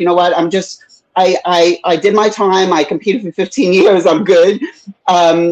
you know what, I did my time. I competed for 15 years. I'm good. I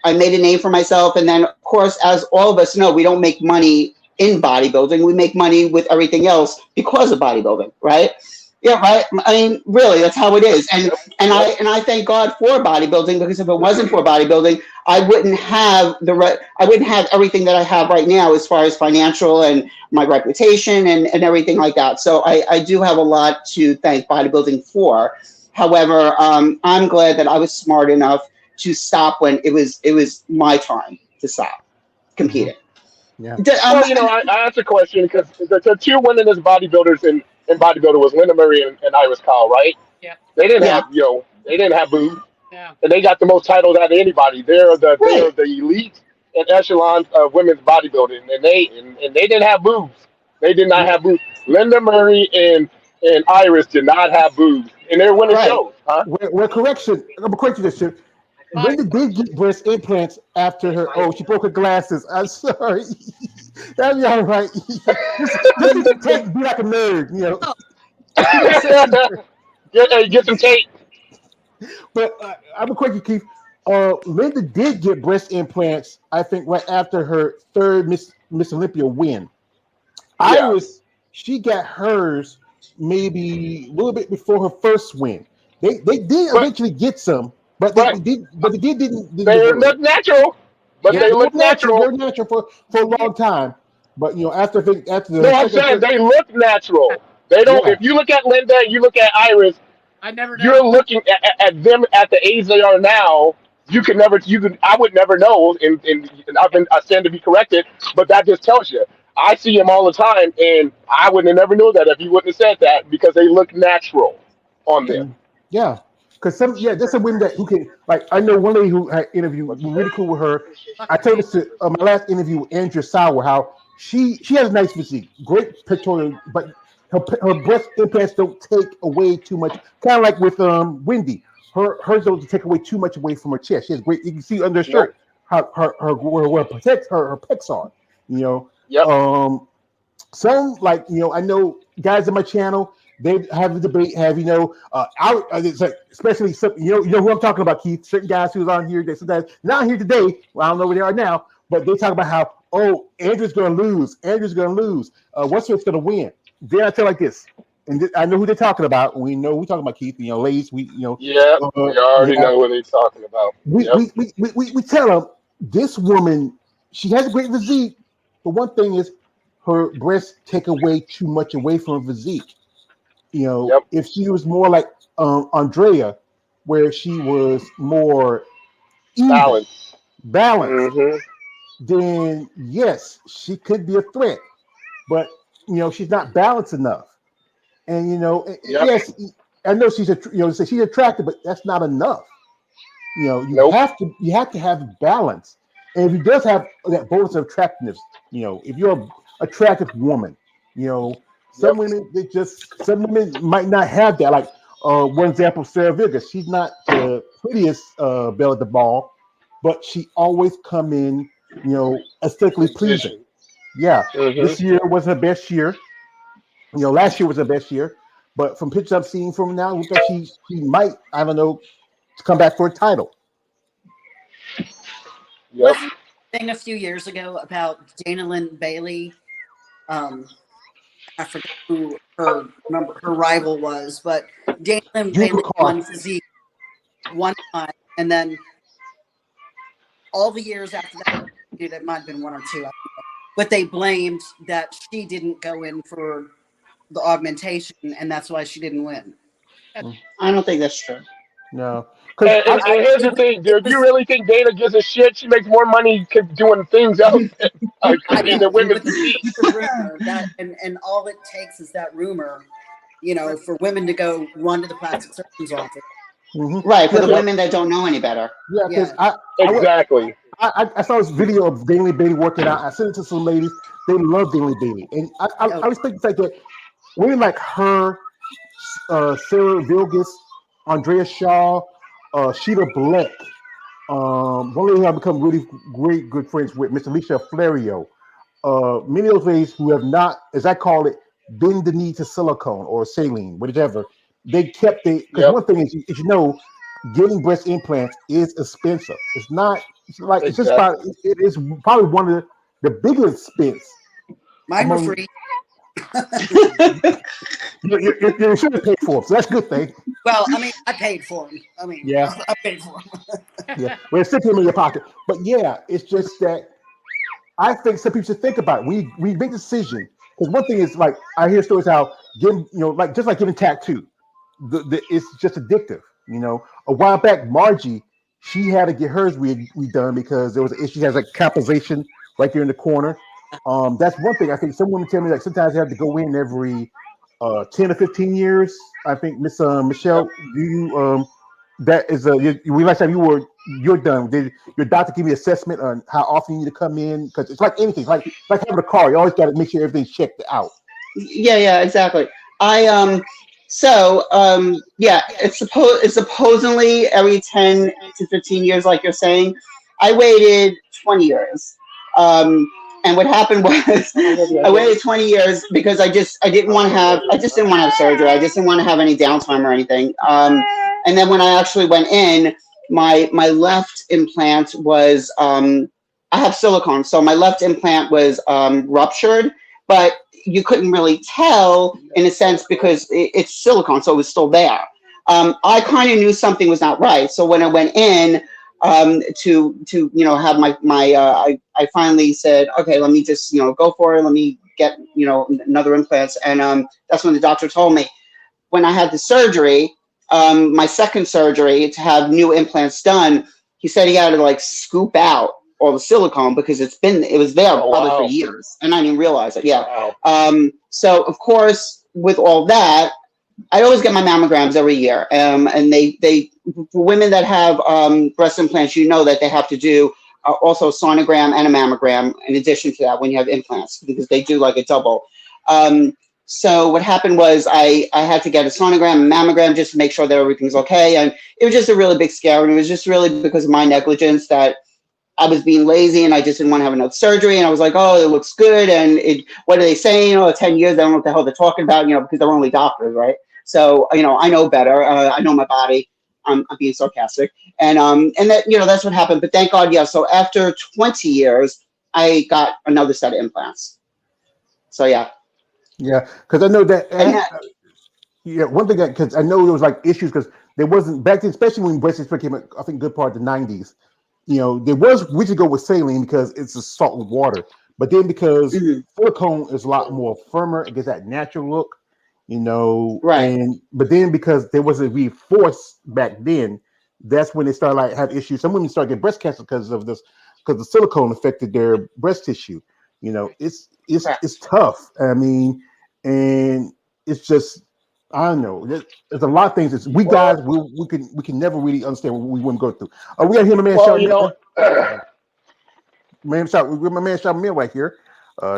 made a name for myself. And then, of course, as all of us know, we don't make money in bodybuilding. We make money with everything else because of bodybuilding, right? Yeah, right. I mean, really, that's how it is. And I thank God for bodybuilding, because if it wasn't for bodybuilding, I wouldn't have I wouldn't have everything that I have right now as far as financial and my reputation and everything like that. So I do have a lot to thank bodybuilding for. However, I'm glad that I was smart enough to stop when it was my time to stop competing. Yeah. Well, I asked a question because the two winningest bodybuilders in bodybuilder was Linda Murray and Iris Kyle, right? Yeah. They didn't Yeah, have they didn't have boobs, Yeah. and they got the most titles out of anybody. They're right. the elite and echelon of women's bodybuilding, and they didn't have boobs. They did not have boobs. Linda Murray and Iris did not have boobs, and they're winning Right. shows, huh? Well, correction. I'm correct you this shit. Hi. Linda did get breast implants after her. Oh, she broke her glasses. I'm sorry. That'd be all right. Just take, be like a nerd, Oh, Get some tape. But I'm a quickie, Keith. Linda did get breast implants, I think, right after her third Miss Olympia win. Yeah, Iris, she got hers maybe a little bit before her first win. They did but eventually get some, but they but did but they didn't they develop. look natural. But Yeah, they they were look natural. They were natural. natural for a yeah. long time. But after No, the I'm second, saying third, they look natural. They don't. yeah, If you look at Linda and you look at Iris, I never you're noticed. looking at them at the age they are now. You could never, I would never know, and I stand to be corrected, but that just tells you. I see them all the time, and I would have never knew that if you wouldn't have said that because they look natural on them. yeah. Because there's some women that who can like. I know one lady who had interviewed, really cool with her. Fuck I told me. this to my last interview with Andrea Sauer how she has a nice physique, great pictorial, but her breast implants don't take away too much. Kind of like with Wendy, hers don't take away too much away from her chest. She has great. You can see under her Nope. shirt how her where it protects her pecs are. You know, Yep. some like I know guys in my channel they have a debate. Have it's like especially some you know who I'm talking about, Keith. Certain guys who's on here. They sometimes not here today. Well, I don't know where they are now, but they talk about how Andrew's going to lose. Andrew's going to lose. What's going to win? Then I tell like this, and I know who they're talking about. We know we're talking about Keith. Ladies, Yep. We already yeah, know what they're talking about. we Yep. we, we, we, we we tell them this woman she has a great physique, but one thing is her breasts take away too much away from her physique. Yep. If she was more like Andrea, where she was more even, Balance. balanced, Mm-hmm. then yes, she could be a threat. But she's not balanced enough. And Yep. yes, I know she's attractive, but that's not enough. You Nope. have to have balance. And if he does have that bonus of attractiveness, if you're an attractive woman, you know, Yep. some women might not have that. Like one example, Sarah Vegas. She's not the prettiest belle at the ball, but she always come in, aesthetically pleasing. Position. Yeah, Mm-hmm. this year was her best year. Last year was her best year. But from pictures I've seen from now, looks like she might, I don't know, come back for a title. Yep. Wasn't there a thing a few years ago about Dana Lynn Bailey? Um, I forget who her rival was, but Dana Lynn Julie Bailey Carr. won physique one time, and then all the years after that, it might have been one or two, but they blamed that she didn't go in for the augmentation, and that's why she didn't win. I don't think that's true. No, because And here's the thing, It dude. was, You really think Dana gives a shit? She makes more money doing things else than I competing in know, and women's with physique. the rumor that, and all it takes is that rumor, for women to go run to the plastic surgeon's office. Right, for the Yep. women that don't know any better. because Yeah, Exactly. I saw this video of Daly Bailey working out. I sent it to some ladies. They love Daly Bailey, and I oh, respect the fact that women like her, Sarah Vilgas, Andrea Shaw, Sheila Black, one lady I've become really great good friends with, Miss Alicia Flario. Many of those ladies who have not, as I call it, bend the knee to silicone or saline, whatever, they kept it because Yep. one thing is, you know, getting breast implants is expensive. It's not. It's like it's just about. Exactly. It is probably one of the biggest expense Mine were among free. your insurance paid for, so that's a good thing. Well, I mean, I paid for them. I mean, Yeah, I paid for them. yeah. Well, it's sitting in your pocket, but yeah, it's just that I think some people should think about it. We make a decision because one thing is like I hear stories how getting like just like getting tattoo, it's just addictive. You know, a while back, Margie, she had to get hers redone because there was an issue. She has like compensation right there in the corner. That's one thing I think some women tell me like sometimes they have to go in every 10 or 15 years. I think Miss Yep. Michelle, do you that is last time you're done. Did your doctor give you assessment on how often you need to come in? Because it's like anything, like having a car. You always got to make sure everything's checked out. Yeah, exactly. I yeah, it's supposedly every 10 to 15 years, like you're saying. I waited 20 years. And what happened was I waited 20 years because I just didn't want to have surgery. I just didn't want to have any downtime or anything. And then when I actually went in, my left implant was I have silicone, so my left implant was ruptured, but you couldn't really tell in a sense because it's silicone, so it was still there. I kind of knew something was not right, so when I went in to have I finally said, okay, let me just go for it. Let me get another implants, and that's when the doctor told me when I had the surgery, my second surgery to have new implants done. He said he had to like scoop out all the silicone because it was there Oh probably for wow. years, and I didn't realize it. Yeah. Wow. So of course, with all that, I always get my mammograms every year, and they for women that have breast implants, that they have to do also a sonogram and a mammogram in addition to that when you have implants because they do like a double. So what happened was I had to get a sonogram and mammogram just to make sure that everything's okay, and it was just a really big scare, and it was just really because of my negligence that I was being lazy and I just didn't want to have another surgery. And I was like, oh, it looks good. And what are they saying? 10 years, they don't know what the hell they're talking about, because they're only doctors, right? So, I know better. I know my body. I'm being sarcastic. And that, that's what happened. But thank God, yeah. So after 20 years, I got another set of implants. So, yeah. Yeah, because I know that. And that, Yeah, one thing because I know there was like issues because there wasn't back then, especially when breast experiment came. I think good part of the '90s. There was we should go with saline because it's a salt with water, but then because mhm, silicone is a lot more firmer, it gets that natural look. right. And but then because there wasn't really force back then, that's when they started like have issues. Some women started getting breast cancer because the silicone affected their breast tissue. It's Correct. tough. I mean, and it's just I don't know. There's a lot of things that we guys Well, we can never really understand what we wouldn't go through. We got here, my man well, Sean. Man, Sean, with my man Sean Mill right here.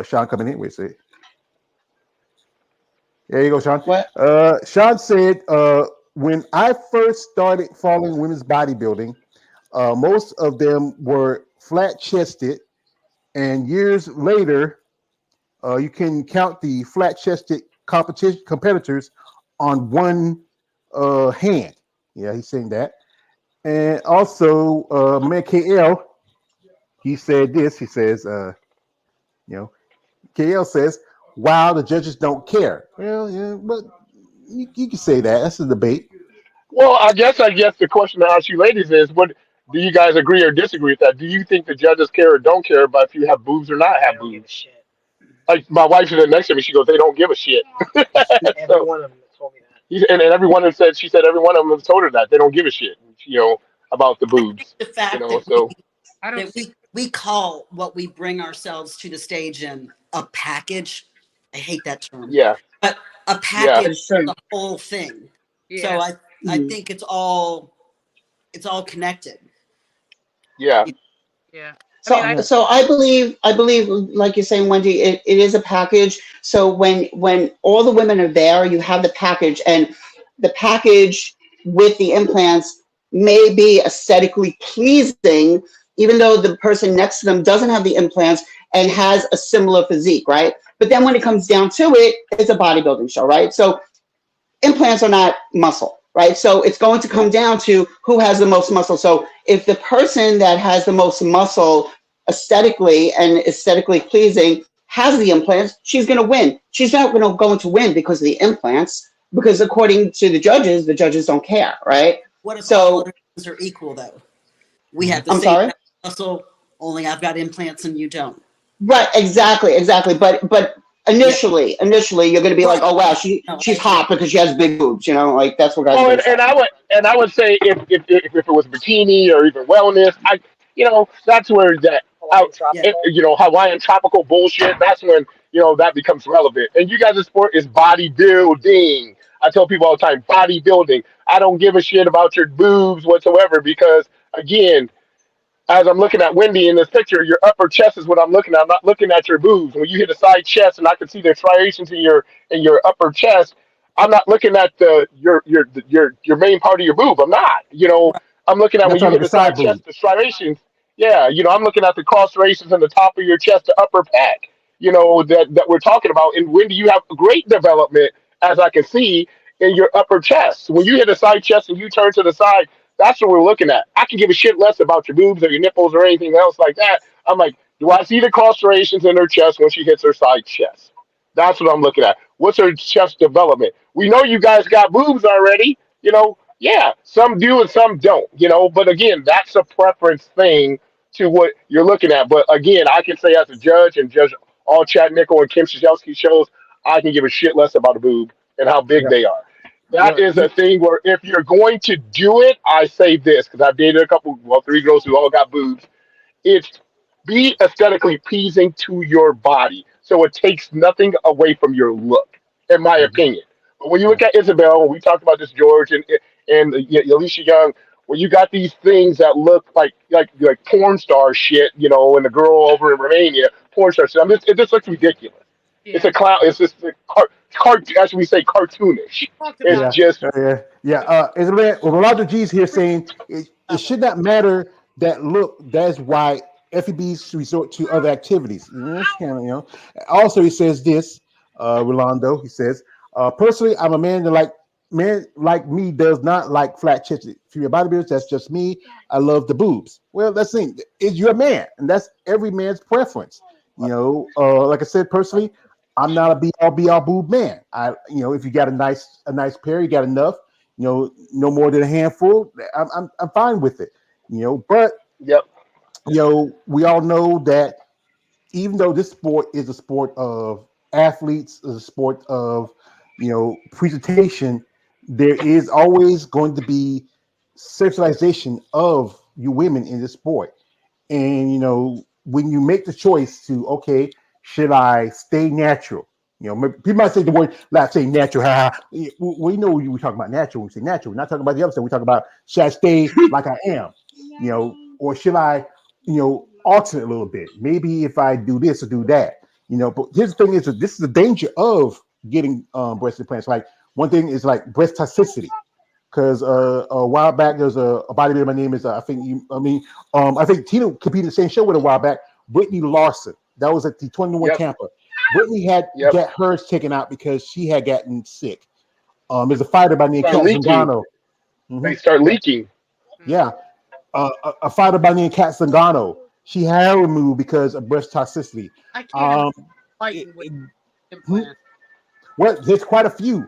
Sean coming in. Wait a second. There you go, Sean. What? Sean said, when I first started following women's bodybuilding, most of them were flat chested, and years later, you can count the flat chested competitors on one hand. Yeah, he's saying that. And also, man, KL, he said this. He says, you know, KL says, wow, the judges don't care. Well, yeah, but you can say that. That's a debate. well, I guess the question to ask you ladies is, what do you guys agree or disagree with that? Do you think the judges care or don't care about if you have boobs or not have boobs? Like my wife sitting next to me, she goes, they don't give a shit. So and every one of them said, she said every one of them have told her that they don't give a shit, about the I think boobs. the fact So I don't that see. we call what we bring ourselves to the stage in a package. I hate that term, yeah, but a yeah, package It's is true. the whole thing. So Yeah, I Mhm. think it's all connected. yeah. yeah. I mean, So, I Yeah. so I believe, like you're saying, Wendy, it is a package. So when all the women are there, you have the package, and the package with the implants may be aesthetically pleasing, even though the person next to them doesn't have the implants and has a similar physique, right? But then when it comes down to it, it's a bodybuilding show, right? So implants are not muscle, right? So it's going to come down to who has the most muscle. So if the person that has the most muscle aesthetically and aesthetically pleasing has the implants, she's going to win. She's not going to win because of the implants, because according to the judges don't care, right? What if all So other things are equal, though? We have the I'm same sorry. muscle, only I've got implants and you don't. Right, exactly. But Yeah, initially, you're going to be like, right. oh wow, No, I she's agree. hot because she has big boobs. You know, like that's what guys are Oh, going to say. and I would say if it was bikini or even wellness, that's where that out Yeah, Hawaiian tropical bullshit. That's when that becomes relevant. And you guys' sport is bodybuilding. I tell people all the time, bodybuilding. I don't give a shit about your boobs whatsoever because again, as I'm looking at Wendy in this picture, your upper chest is what I'm looking at. I'm not looking at your boobs. When you hit a side chest, and I can see the striations in your upper chest, I'm not looking at your main part of your boob. I'm not. right. I'm looking at You're when you talking hit the the side side boob. chest, the striations. Yeah, I'm looking at the cross striations in the top of your chest, the upper pec. That we're talking about. And Wendy, you have great development, as I can see, in your upper chest. When you hit a side chest and you turn to the side, that's what we're looking at. I can give a shit less about your boobs or your nipples or anything else like that. I'm like, do I see the cross striations in her chest when she hits her side chest? That's what I'm looking at. What's her chest development? We know you guys got boobs already. Yeah, some do and some don't. But again, that's a preference thing to what you're looking at. But again, I can say as a judge and judge all Chad Nickel and Kim Shizelsky shows, I can give a shit less about a boob and how big Yeah. they are. That Well, is a thing where if you're going to do it, I say this because I've dated a couple, well, three girls who all got boobs. It's be aesthetically pleasing to your body, so it takes nothing away from your look, in my mhm, opinion. But when you yeah. look at Isabel, when we talked about this George and Alicia Young, when you got these things that look like porn star shit, and the girl over in Romania, porn star shit, it just looks ridiculous. It's a clown. It's just as we say, cartoonish. It's Yeah, just yeah. Isabel, well, Rolando G's here saying it should not matter that look. That's why FEBs resort to other activities. Yes, Also, he says this, Rolando. He says, personally, I'm a man like me does not like flat chested female bodybuilders. That's just me. I love the boobs. Well, that's the thing. Is you're a man, and that's every man's preference. Like I said, personally, I'm not a be all boob man. If you got a nice pair, you got enough. No more than a handful. I'm fine with it. But yep, we all know that even though this sport is a sport of athletes, is a sport of presentation, there is always going to be sexualization of you women in this sport. And when you make the choice to, okay, should I stay natural? People might say the word, let's say natural. We know we talk about natural. When we say natural, we're not talking about the other stuff. We talk about, should I stay like I am? Or should I, alternate a little bit? Maybe if I do this or do that. But here's the thing: is that this is the danger of getting breast implants. Like, one thing is like breast toxicity. Because a while back there was a bodybuilder. My name is I think Tina competed in the same show with a while back. Brittany Larson. That was at the 21 yep, Tampa. Brittany had yep. got hers taken out because she had gotten sick. There's a fighter by the name of Start Kat leaking. Zingano. They Mhm. start Yeah, leaking. yeah. A fighter by the name of Kat Zingano. She had her removed because of breast toxicity. I can't Um, fight it, with it, hmm, implant. well, there's quite a few.